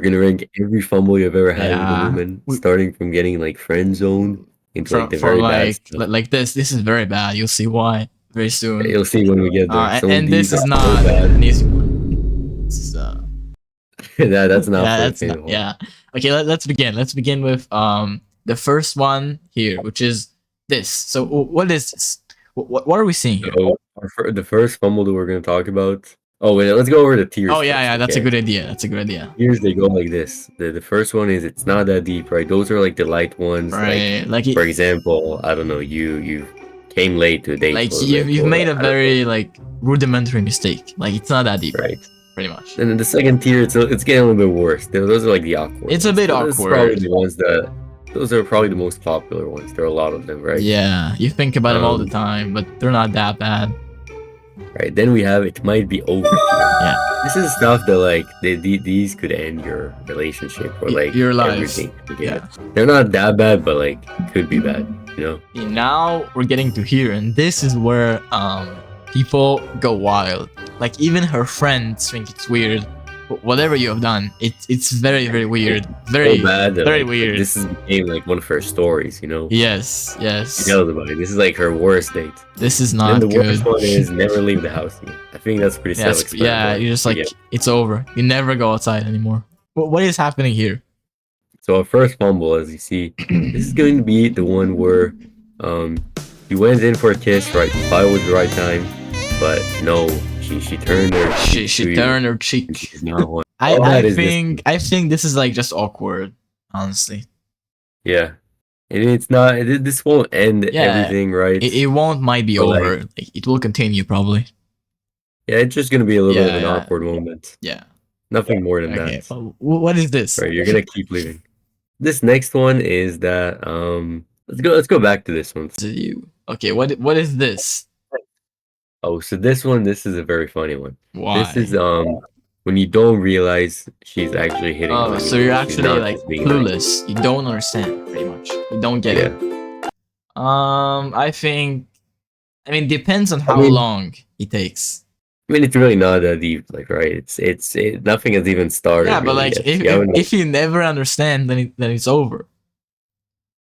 gonna rank every fumble you've ever had with a Yeah. woman, starting from getting like friend zoned into like the very bad stuff. like this. This is very bad. You'll see why very soon. You'll see when we get there. Some of And this these is are so not bad. an easy one. This is, That's not yeah, for the that's faint not. of heart. Yeah. Okay, let's begin. Let's begin with the first one here, which is this. So what is this? What are we seeing here? So the first fumble that we're gonna talk about. Oh wait, let's go over the tiers. Oh yeah, first, yeah, that's a okay? good idea. That's a good idea. Tiers they go like this. The first one is it's not that deep, right? Those are like the light ones. Right, like for example, I don't know, you came late to a date. like for a you've bit, you've or, made a I don't know, very like rudimentary mistake. Like it's not that deep, right. pretty much. And then the second tier, it's getting a little bit worse. Those are like the awkward. It's a bit Those are probably awkward. the ones that. Those are probably the most popular ones. There are a lot of them, right? Yeah, you think about them all the time, but they're not that bad. Right. Then we have it might be over tier. Yeah. This is stuff that like these could end your relationship or like Your life. everything. Yeah. They're not that bad, but like could be bad. You know. Now we're getting to here, and this is where people go wild. Like even her friends think it's weird. Whatever you have done, it's very very weird. Very So bad that, very like, weird. This became like one of her stories. You know. Yes, She yes. tells about it. This is like her worst date. This is And not then the worst good. one is never leave the house again. I think that's pretty Yes, self-explanatory. yeah, you're just like Yeah. it's over. You never go outside anymore. What is happening here? So our first fumble, as you see, this is going to be the one where you went in for a kiss, right? You thought it was the right time, but no, she turned her cheek She to you, turned her and cheek. she's not one. I All that is this- I think this is like just awkward, honestly. Yeah, and it's not. This won't end Yeah, everything, right? It won't might be But, like- over. Like, it will continue probably. Yeah, it's just gonna be a little bit of an Yeah, yeah. awkward moment. Yeah. Nothing more than Okay. that. Well, what is this? Right, you're gonna keep leaving. This next one is that let's go back to this one. Is it you? Okay. What is this? Oh, so this is a very funny one. Why? This is when you don't realize she's actually hitting on Oh, you. so you're She's actually not like just being clueless. You don't understand, pretty much. You don't get it. I think. I mean, depends on how mean- long it takes. I mean, it's really not that deep, like, right? Nothing has even started. Yeah, but really like yet. if, You haven't- if you never understand, then it's over.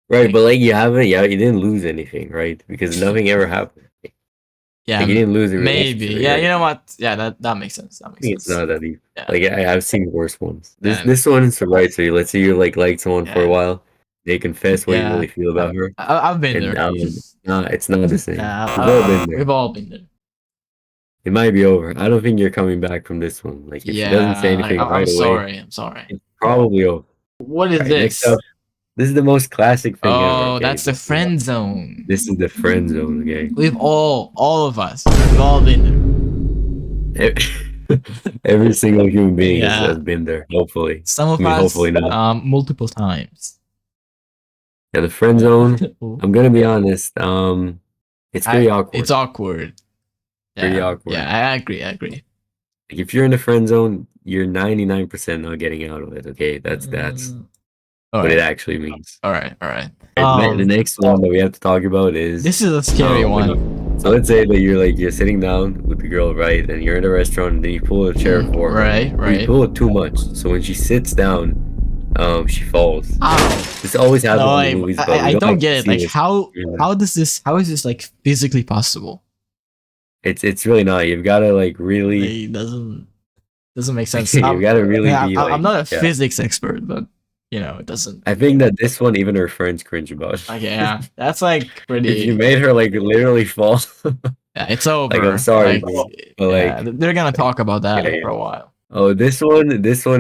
right, but like you didn't lose anything, right? Because nothing ever happened. Yeah, Like, you didn't lose a maybe. relationship, Yeah, right? you know what? Yeah, that makes sense. That I makes think it's sense. not that deep. Yeah. Like I've seen worse ones. Yeah. This one, so right. So let's say you liked someone for Yeah. a while. They confess what you Yeah. really feel about her. I've been And there. no, it's not the same. Yeah, We've all been there. we've all been there. It might be over. I don't think you're coming back from this one. Like if she doesn't say anything I'm right away, sorry. I'm sorry. it's probably over. What is Right, this? next up, this is the most classic thing ever. Oh, Okay? that's the friend zone. This is the friend zone, okay? We've all of us, we've all been there. Every single human being Yeah. has been there. Hopefully, Some of I mean, us, hopefully not. multiple times. Yeah, the friend zone. I'm gonna be honest. It's pretty awkward. It's awkward. Pretty Yeah, awkward. Yeah, I agree. Like, if you're in the friend zone, you're 99% not getting out of it. Okay, that's All what it right. actually means. All right. And the next one that we have to talk about is This is a scary when one. you- so let's say that you're sitting down with the girl, right? And you're in a restaurant, and then you pull a chair for her. Right, You right. pull it too much, so when she sits down, she falls. Ow. This always happens No, in the movies. But I we don't like get to it. see Like this. how Yeah. is this like physically possible? It's really not. You've got to like really. It doesn't make sense. You gotta really Yeah, be I'm like. not a yeah. physics expert, but it doesn't. I think that this one, even her friends cringe about. Okay, yeah, that's like If pretty. you made her like literally fall. Yeah, it's over. I'm sorry, Like, but, yeah, they're gonna talk about that yeah, for a while. Oh, this one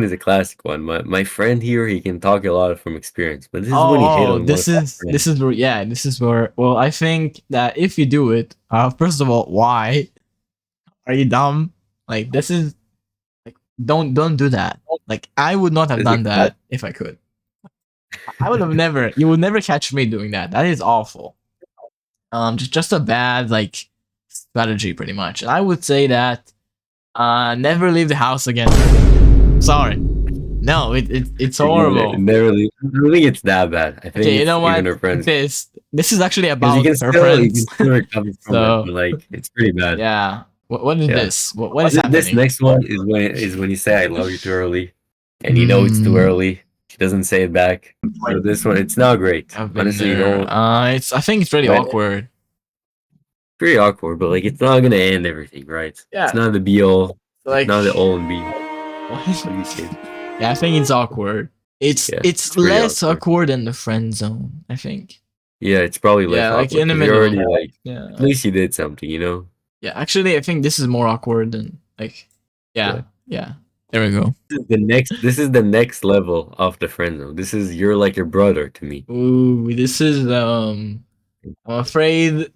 is a classic one. My friend here, he can talk a lot from experience, but this is when he hit on this one of is my this is where this is where. Well, I think that if you do it, first of all, why are you dumb? Like this is like don't do that. Like I would not have Is done it that if I could. I would have never. You would never catch me doing that. That is awful. Just a bad like strategy, pretty much. And I would say that never leave the house again. Sorry. No, it's horrible. Never leave. I don't think it's that bad. I think Okay, you it's know what? even her friends. This is actually 'Cause about you can her still, friends. recover from So- it, but like it's pretty bad. Yeah. What is Yeah. this? What is happening? This next one is when you say I love you too early. and you know it's too Hmm. early. She doesn't say it back. So this one, it's not great. I've been Honestly, you there. don't. It's. I think it's really But awkward. pretty awkward, but like it's not gonna end everything, right? It's Yeah. not the be all. It's Like. not the all and be all. What? What do you say? Yeah, I think it's awkward. It's Yeah, it's it's pretty less awkward. awkward than the friend zone. I think. Yeah, it's probably less Yeah, like awkward in the because you're middle. already like, at Yeah. least you did something, you know? Yeah. Actually, I think this is more awkward than like. Yeah. Yeah. Yeah. There we go. This is the next level of the friend zone. This is you're like your brother to me. Ooh, this is I'm afraid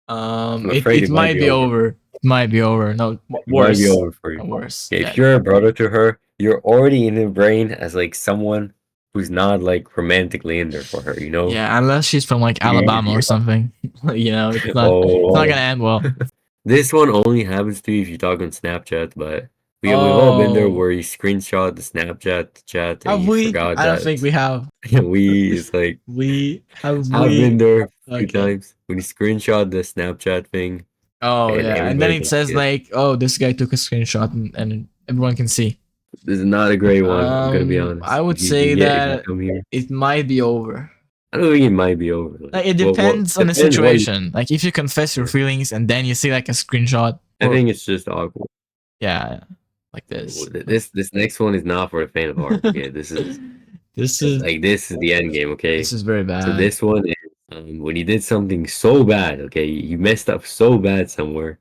I'm it afraid it it might might be be over. over. It might be over. No, It might be worse. over for you. Worse. Okay, Yeah. if you're a brother to her, you're already in her brain as like someone who's not like romantically in there for her, you know? Yeah, unless she's from like You, Alabama or you, something. You know, it's not oh, gonna end well. this one only happens to you if you talk on Snapchat, but we've all been there Oh, where you screenshot the Snapchat chat and have you we? forgot I don't think that we have. we is like We have I've been we. there a few Okay. times when you screenshot the Snapchat thing Oh and yeah, and then everybody it can says see it. like, oh, this guy took a screenshot and everyone can see. This is not a great one. I'm gonna be I honest. would If say you that come here, it might be over. I don't think it might be over. Like Like, it what depends on the depends what you. situation. Like if you confess your feelings and then you see like a screenshot I or think it's just awkward. yeah, like this. This next one is not for the faint of heart. Okay, this is this is this is the end game. Okay, this is very so bad. this one is when you did something so bad. Okay, you messed up so bad somewhere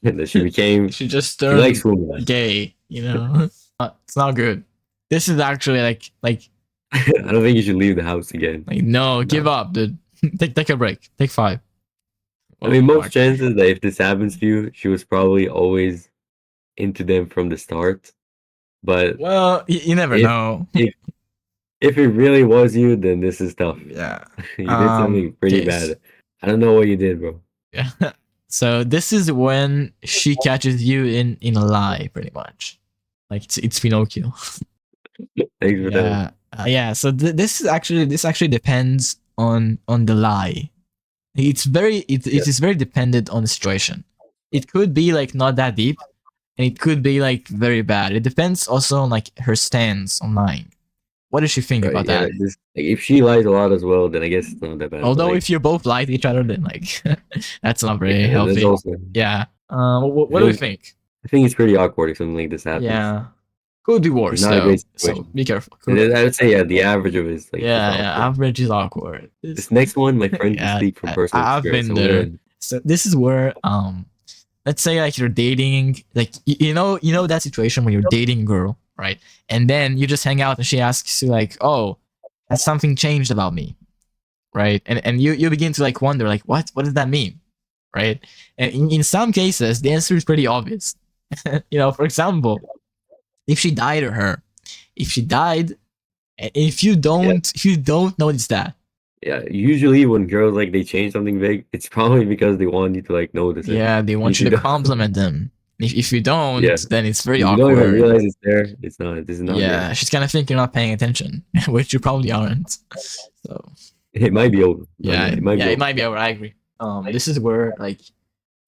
that She just she likes turned women. gay, you know. It's not good. This is actually I don't think you should leave the house again. like no, give No. up, dude. Take a break. Take 5. I mean, Oh most my. chances that if this happens to you, she was probably always into them from the start. But Well, you never if know. if if it really was you, then this is tough. Yeah. You did something pretty Case. bad. I don't know what you did, bro. Yeah. So this is when she catches you in a lie, pretty much. Like it's Pinocchio. Thanks for that. Yeah. Yeah. So this actually depends on the lie. It is very dependent on the situation. It could be like not that deep, and it could be like very bad. It depends also on like her stance on lying. What does she think Right? about Yeah. that? This like, if she lies a lot as well, then I guess it's not that bad. But Although like, if you both lie to each other, then like that's not very yeah, that's healthy. also. Yeah. I What do you think think? I think it's pretty awkward if something like this happens. Yeah. Could be It's worse not a though. great So situation. be careful. And then I would say yeah, the average of it is like just Yeah, yeah. awkward. Average is awkward. This next one, my friend can Yeah, speak from personal I've experience. been So I'm there. gonna. So this is where let's say like you're dating like you know that situation where you're dating a girl, right? And then you just hang out and she asks you like, "Oh, has something changed about me?" Right? And you begin to like wonder like what does that mean? Right? And in some cases the answer is pretty obvious. You know, for example, if she died or her, if she died, Yeah, if you don't notice that, yeah. Usually when girls like they change something big, it's probably because they want you to like notice it. yeah, they want If you you to don't, compliment them. If you don't, yeah. then it's very If you don't even awkward. realize it's there, it's not. This is not great. Yeah, she's gonna think you're not paying attention, which you probably aren't. So It might be over. Not yeah, gonna. It might yeah, be it over. might be over. I agree. This is where like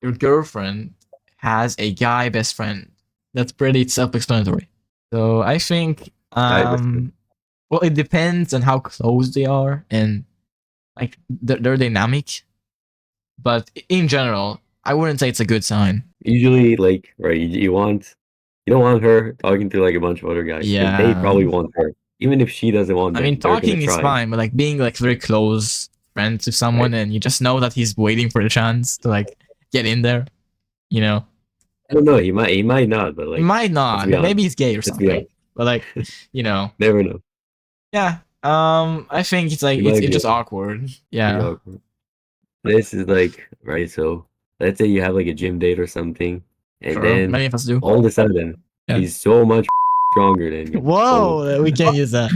your girlfriend has a guy best friend. That's pretty self-explanatory. So I think Guy best friend. well, it depends on how close they are and like their dynamic. But in general, I wouldn't say it's a good sign. Usually, like right, you don't want her talking to like a bunch of other guys because they Yeah, probably want her. Even if she doesn't want I mean, them, they're gonna talking is try. fine, but like being like very close friends with someone Right? and you just know that he's waiting for the chance to like get in there, you know, I don't know. He might not, but he like, might let's not. be honest. Maybe he's gay or Let's be something, honest. but like, you know, Never know. yeah. I think it's like He might it's be just awkward. pretty Yeah, awkward. This is like right. So let's say you have like a gym date or something, and sure. then Many of us do. all of a sudden Yeah. he's so much stronger than you. Oh, Whoa, we can't use that.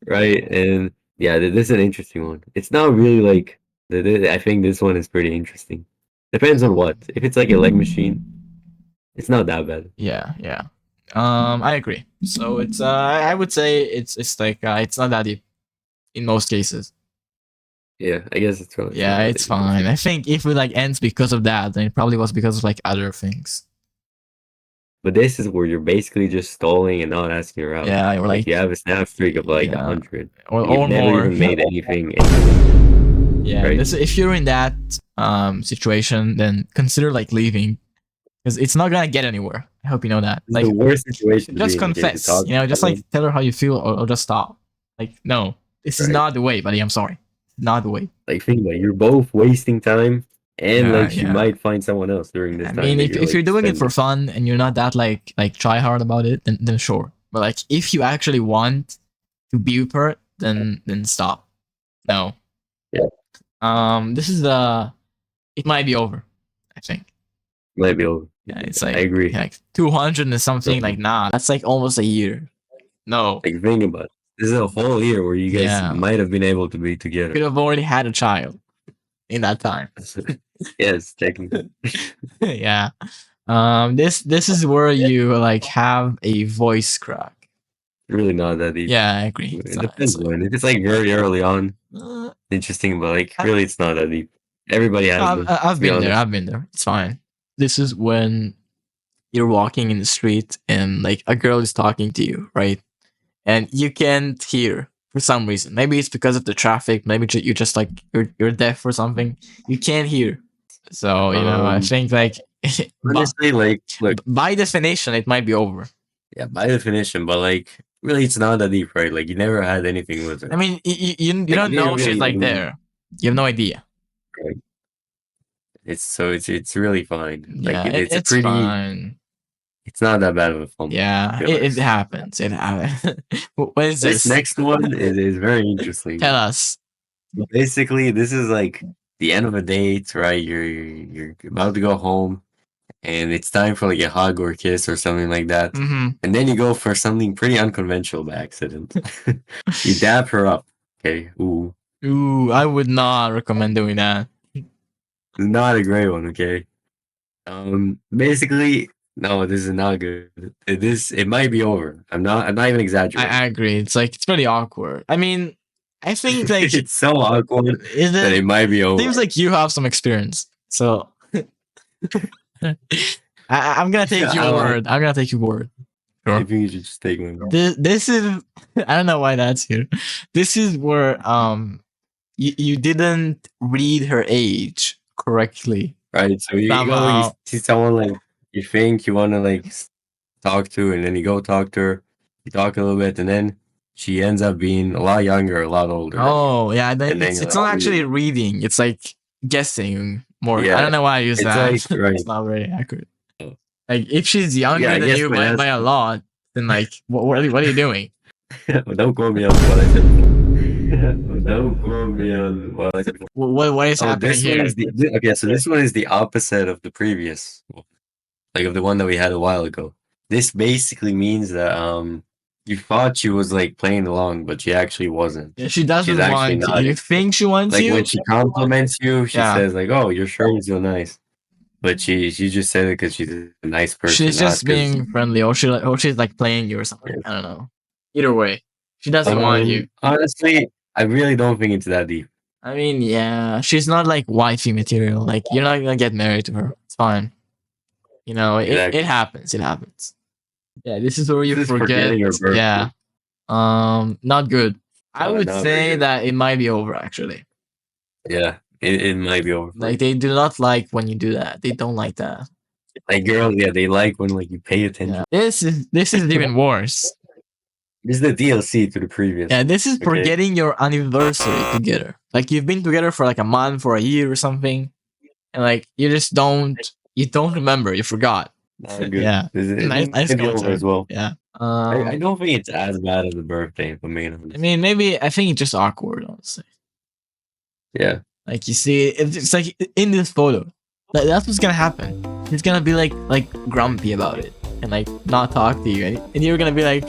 right. And yeah, this is an interesting one. It's not really like I think this one is pretty interesting. Depends on what. If it's like a leg machine, it's not that bad. Yeah, yeah. I agree. So it's I would say it's like it's not that deep in most cases. Yeah, I guess it's Yeah, not that it's deep in most fine. I cases. think if it like ends because of that, then it probably was because of like other things. But this is where you're basically just stalling and not asking her out. Yeah, or Like you like have a snap streak of like yeah, 100. or You've never more. even made anything. Yeah, Right? this if you're in that situation, then consider like leaving because it's not gonna get anywhere. I hope you know that. This is Like, the worst situation to be just in. Okay, to confess. talk You know, to just like someone. tell her how you feel, or just stop. Like, no, this is Right? not the way, buddy. I'm sorry, not the way. Like think about it. You're both wasting time, and Yeah, like she yeah. might find someone else during this I time mean, that if you're you're like doing it for spending. fun and you're not that like try hard about it, then sure. But like, if you actually want to be with her, then stop. No. Yeah, This is the. It might be over. I think. might be over. Yeah, it's I agree. like 200 and something. Like, nah, that's like almost a year. No. Like think about it. This is a whole year where you guys Yeah. might have been able to be You together. could have already had a child in that time. Yes, technically. Yeah. This is where you like have a voice crack. Really not that deep. Yeah, I agree. It depends when. If it's like very early on, interesting, but like really it's not that deep. Everybody has them. I've to be been there. honest. I've been there. It's fine. This is when you're walking in the street and like a girl is talking to you, right? And you can't hear for some reason. Maybe it's because of the traffic. Maybe you just like you're deaf or something. You can't hear. So you know, I think like Honestly, like look, by definition, it might be over. yeah, by definition, but like really it's not that deep, right? Like you never had anything with her. I mean, you Like, don't you know didn't she's really like even- there. You have no idea. Right? It's really fine. Like Yeah, it's a it's pretty. fine. It's not that bad of a fumble. Yeah, to be it honest. happens. It happens. What is This this? next one is very interesting. Tell us. Basically, this is like the end of a date, right? You're about to go home, and it's time for like a hug or kiss or something like that. Mm-hmm. And then you go for something pretty unconventional by accident. You dap her up. Okay. Ooh. Ooh, I would not recommend doing that. Not a great one, okay? Basically, no, this is not good. It might be over. I'm not even exaggerating. I agree. It's like it's pretty awkward. I mean, I think like It's so awkward is that it it might be over. seems like you have some experience. So I'm gonna take your word. I'm gonna take your word. Sure. I think you should just take one. This is I don't know why that's here. This is where you didn't read her age correctly. Right, so you go, you Somehow. see someone like you think you want to like talk to, and then you go talk to her, you talk a little bit, and then she ends up being a lot younger, a lot older. Oh yeah, then And then it's you're not like, actually reading. It's like guessing more. I Yeah, don't know why I use it's that. like- right. It's not very accurate. Oh. Like if she's younger Yeah, I than guess you my by answer- a lot, then like what are you doing? Don't quote me on what I said. Don't quote me on what I said. What is happening this one here? is okay, so this one is the opposite of the previous, like of the one that we had a while ago. This basically means that you thought she was like playing along, but she actually wasn't. Yeah, she doesn't She's actually want not. you. You think she wants Like you? when she compliments you, she Yeah. says like, "Oh, your shirt is so nice," but she just said it because she's a nice person. She's not just 'cause- being friendly, or she's like playing you or something. Yeah. I don't know. Either way, she doesn't want you. Honestly, I really don't think it's that deep. I mean, yeah, she's not like wifey material. Like you're not gonna get married to her. It's fine. You know, Exactly. it happens. It happens. Yeah, this is where you This is forget. forgetting your birthday. Yeah. Not good. I would not say very good. that it might be over actually. Yeah, it might be over. Like they do not like when you do that. They don't like that. Like girls, yeah, they like when like you pay attention. Yeah. This is even worse. This is the DLC to the previous. Yeah, this is Okay. forgetting your anniversary together. Like you've been together for like a month or a year or something, and like you just don't remember. You forgot. Not good. Yeah. This is, Nice it might be over concept. as well. Yeah. I don't think it's as bad as the birthday, if I'm being honest. I mean, maybe I think it's just awkward, honestly. Yeah. Like you see, it's like in this photo, that's what's gonna happen. He's gonna be like grumpy about it and like not talk to you, and you're gonna be like,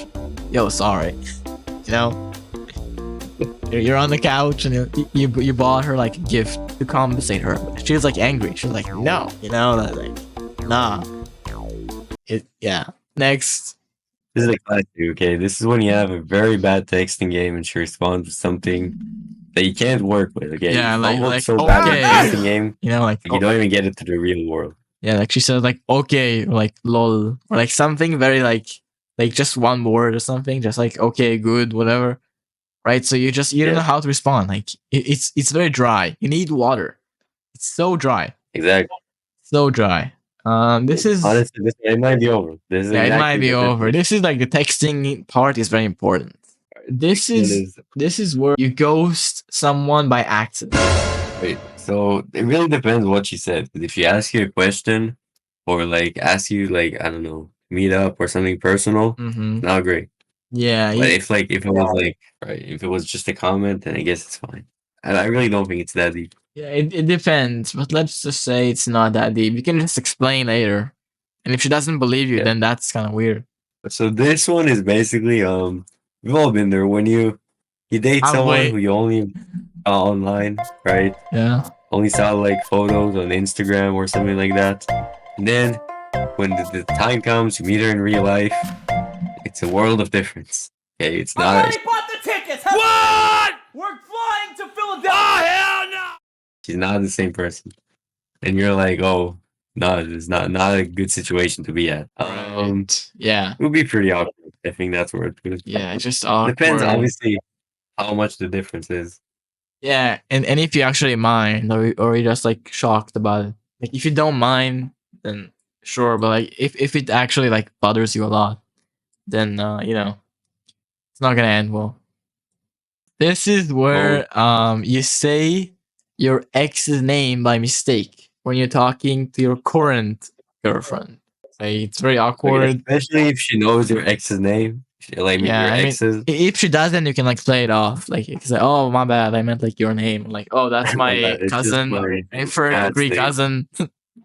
"Yo, sorry," you know. You're on the couch and you bought her like a gift to compensate her. She was like angry. She was like, "No," you know, like, nah. Yeah. Next. This is a classic, okay? This is when you have a very bad texting game and she responds with something that you can't work with, okay? Yeah, You like fumbled so bad in okay. the texting game, You know, like you don't even get it to the real world. Yeah, like she says like okay, or like lol, or like something very like just one word or something, just like okay, good, whatever. Right? So you don't know Yeah, how to respond. Like it's very dry. You need water. It's so dry. exactly. So dry. This is Honestly, it might be over. This is yeah, it might exactly be the over. difference. This is like the texting part is very important. This One is is where you ghost someone by accident. Wait, so it really depends what she said. 'Cause if she asks you a question or like asks you like I don't know, meet up or something personal, Mm-hmm. not great. Yeah, But if it was like right, if it was just a comment, then I guess it's fine. I really don't think it's that deep. yeah, it depends, but let's just say it's not that deep. You can just explain later. And if she doesn't believe you, Yeah. then that's kind of weird. So this one is basically we've all been there when you date someone who Probably. you only saw online, right? Yeah. Only saw like photos on Instagram or something like that. And then when the time comes, you meet her in real life. It's a world of difference. Okay, it's I not. already bought the tickets. What? We're flying to Philadelphia. Oh hell no! She's not the same person, and you're like, oh, no, it's not a good situation to be at. Yeah. It would be pretty awkward. I think that's where it goes. Yeah, just Depends, awkward. obviously, how much the difference is. Yeah, and if you actually mind, or you're just like shocked about it. Like if you don't mind, then sure. But like if it actually like bothers you a lot, then it's not gonna end well. This is Oh, where you say your ex's name by mistake when you're talking to your current girlfriend. Like, it's very like, awkward. especially if she knows your ex's name, like Yeah, your I mean, ex's. if she does, then you can like play it off. Like you can say, "Oh, my bad, I meant like your name." Like, "Oh, that's My my bad, it's just cousin, my third dad's degree name. cousin."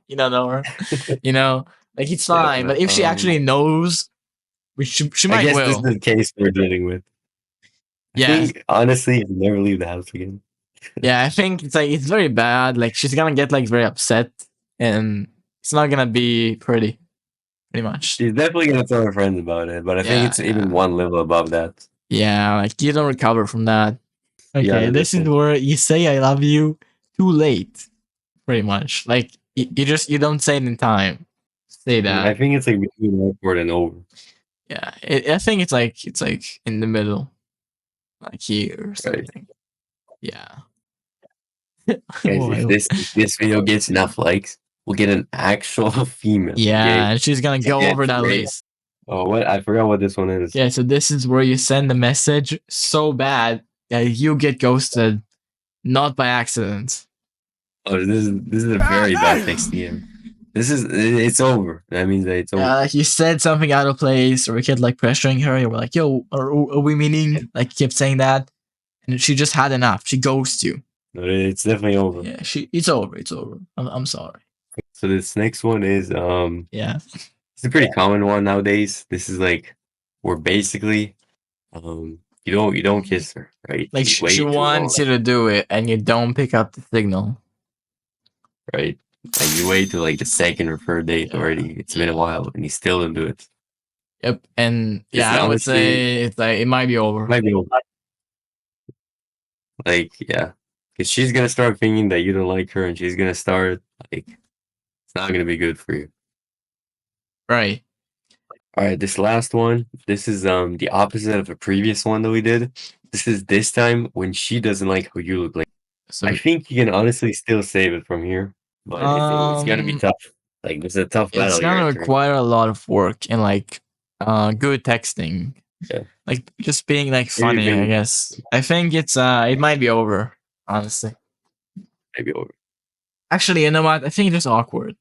You don't know her. Like it's Yeah, fine. But if she actually knows, which she I might guess this will. is the case we're dealing with. I Yeah, think honestly, you'll never leave the house again. yeah. I think it's like it's very bad. Like she's gonna get like very upset, and it's not gonna be pretty. Pretty much. She's definitely gonna tell her friends about it, but I think Yeah, it's even one level above that. yeah. Like you don't recover from that. Yeah, Okay, this is where you say "I love you" too late. Pretty much. Like you don't say it in time. Say I that. think it's like between awkward and over. Yeah, I think it's like in the middle, like here or Right. something. Yeah. Guys, if this video gets enough likes, we'll get an actual female. Yeah, okay? and she's gonna go Yeah, over that great. list. Oh, what? I forgot what this one is. Yeah, so this is where you send the message so bad that you get ghosted, not by accident. Oh, this is a very bad text DM. It's over. That means that it's over. Like you said something out of place, or we kept like pressuring her. You were like, "Yo, are we meeting?" Like you kept saying that, and she just had enough. She ghosts you. No, it's definitely over. Yeah, it's over. It's over. I'm sorry. So this next one is Yeah. it's a pretty common one nowadays. This is like where basically you don't kiss her, right? Like You wait she too long, wants you to do it, and you don't pick up the signal. right? Like you wait till like the second or third date Yeah. already. It's been a while and you still don't do it. Yep, and It's yeah, I would honestly- say it's like it might be over. Might be over. Like, yeah. Because she's gonna start thinking that you don't like her and she's gonna start like it's not gonna be good for you. Right. Alright, this last one, this is the opposite of the previous one that we did. This time when she doesn't like how you look like. So I think you can honestly still save it from here, but it's gonna be tough. Like this is a tough battle. it's you're gonna entering. require a lot of work and like good texting. Yeah. Like just being like funny, I guess. I think it's it might be over, honestly. Maybe over. Actually, you know what? I think it's just awkward.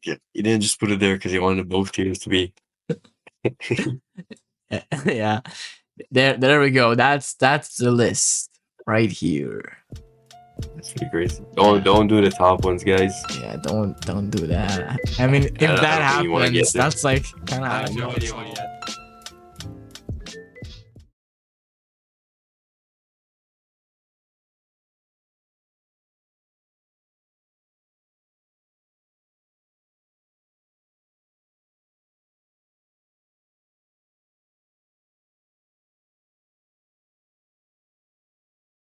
Yeah, you didn't just put it there because you wanted both teams to be. Yeah. There we go. That's the list right here. That's pretty crazy. Don't do the top ones, guys. Yeah, don't do that. I mean, if I don't that think you wanna get happens, there. that's like kind I have of no idea what yet.